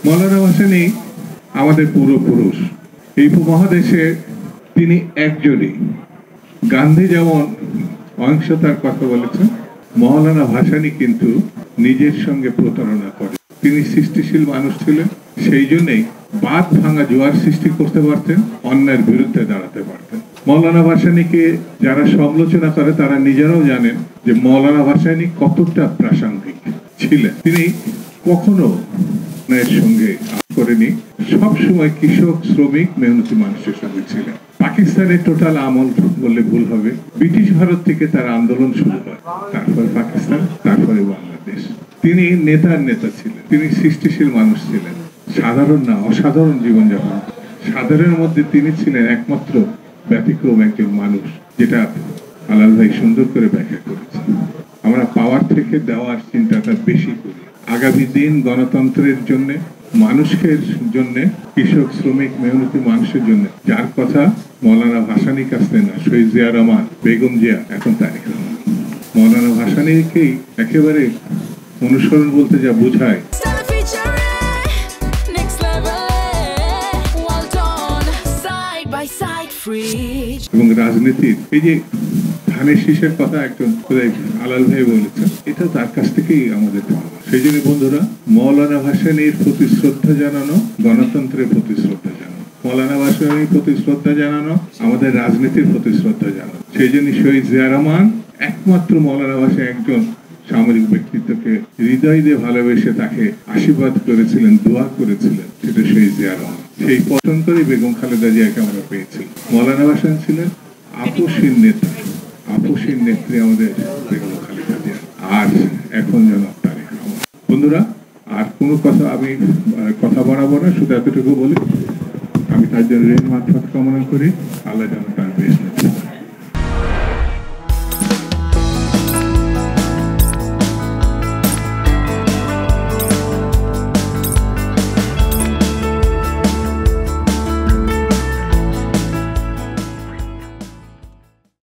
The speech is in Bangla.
মৌলানা ভাসানী আমাদের পূর্বপুরুষ। এই উপমহাদেশে তিনি একজনই। গান্ধী যেমন অহিংসতার কথা বলেছেন, মৌলানা ভাসানী কিন্তু নিজের সঙ্গে প্রতারণা করে। তিনি সৃষ্টিশীল মানুষ ছিলেন, সেই জন্যই বাঁধ ভাঙা জোয়ার সৃষ্টি করতে পারতেন, অন্যায়ের বিরুদ্ধে দাঁড়াতে পারতেন। মৌলানা ভাসানীকে যারা সমালোচনা করে তারা নিজেরাও জানেন যে মৌলানা ভাসানী কতটা প্রাসঙ্গিক ছিলেন। তিনি কখনো অন্যায়ের সঙ্গে করেনি, সবসময় কৃষক, শ্রমিক, মেহনতি মানুষের সঙ্গে ছিলেন। পাকিস্তানের টোটাল আমল বললে ভুল হবে। ব্রিটিশ ভারত থেকে তার আন্দোলন শুরু হয়, তারপরে পাকিস্তান, তারপরে বাংলাদেশ। তিনি নেতার নেতা ছিলেন, তিনি সৃষ্টিশীল মানুষ ছিলেন, সাধারণ না অসাধারণ জীবনযাপন। সাধারণের মধ্যে তিনি ছিলেন একমাত্র ব্যতিক্রম একজন মানুষ, যেটা আলাল ভাই সুন্দর করে ব্যাখ্যা করেছেন। আমরা পাওয়ার থেকে দেওয়ার চিন্তাটা বেশি করি। আগামী দিন গণতন্ত্রের জন্য, মানুষের জন্য, কৃষক, শ্রমিক, মেহনতি মানুষের জন্য, যার কথা মৌলানা ভাসানীর কাছে না, শহীদ জিয়া রহমান, বেগম জিয়া, এখন তারেক রহমান। মৌলানা ভাসানীকেই একেবারে অনুসরণ বলতে যা বোঝায়। এবং রাজনীতির এই যে ধানের শীষের কথা একজন আলাল ভাই বলেছেন, এটা তার কাছ থেকেই আমাদের পাওয়া। সেই জন্য বন্ধুরা, মৌলানা ভাসানীর প্রতি শ্রদ্ধা জানানো, গণতন্ত্রের প্রতি শ্রদ্ধা জানানো, মৌলানা ভাসানীর প্রতি শ্রদ্ধা জানানো, আমাদের রাজনীতির প্রতি শ্রদ্ধা জানানো। সেই জন্য শহীদ জিয়া রহমান একমাত্র মৌলানা ভাসানী একজন সামাজিক ব্যক্তিত্বকে হৃদয় দিয়ে ভালোবেসে তাকে আশীর্বাদ করেছিলেন, দোয়া করেছিলেন, সেটা শহীদ জিয়া রহমান। সেই পছন্দ করে বেগম খালেদা জিয়াকে আমরা পেয়েছি। মৌলানা ভাসানী ছিলেন আপসীর নেতা, আপসীর নেত্রী আমাদের বেগম খালেদা জিয়া, আর এখন যেন তারেক রহমান। বন্ধুরা, আর কোনো কথা আমি কথা বাড়াবো না, শুধু এতটুকু বলি, আমি তার জন্য ঋণ মাত্রা কামনা করি, আল্লাহ যেন তার বেশ